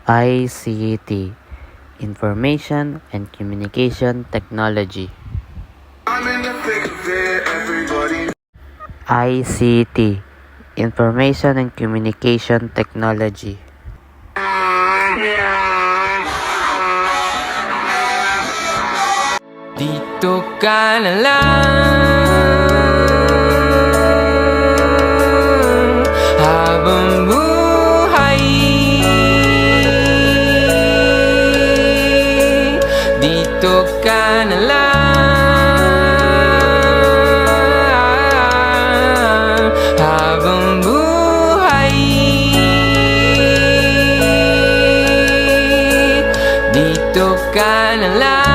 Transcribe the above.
ICT, Information and Communication Technology. ICT, Information and Communication Technology. Dito ka na lang habang buhay. Dito ka na lang habang buhay. Dito ka na lang.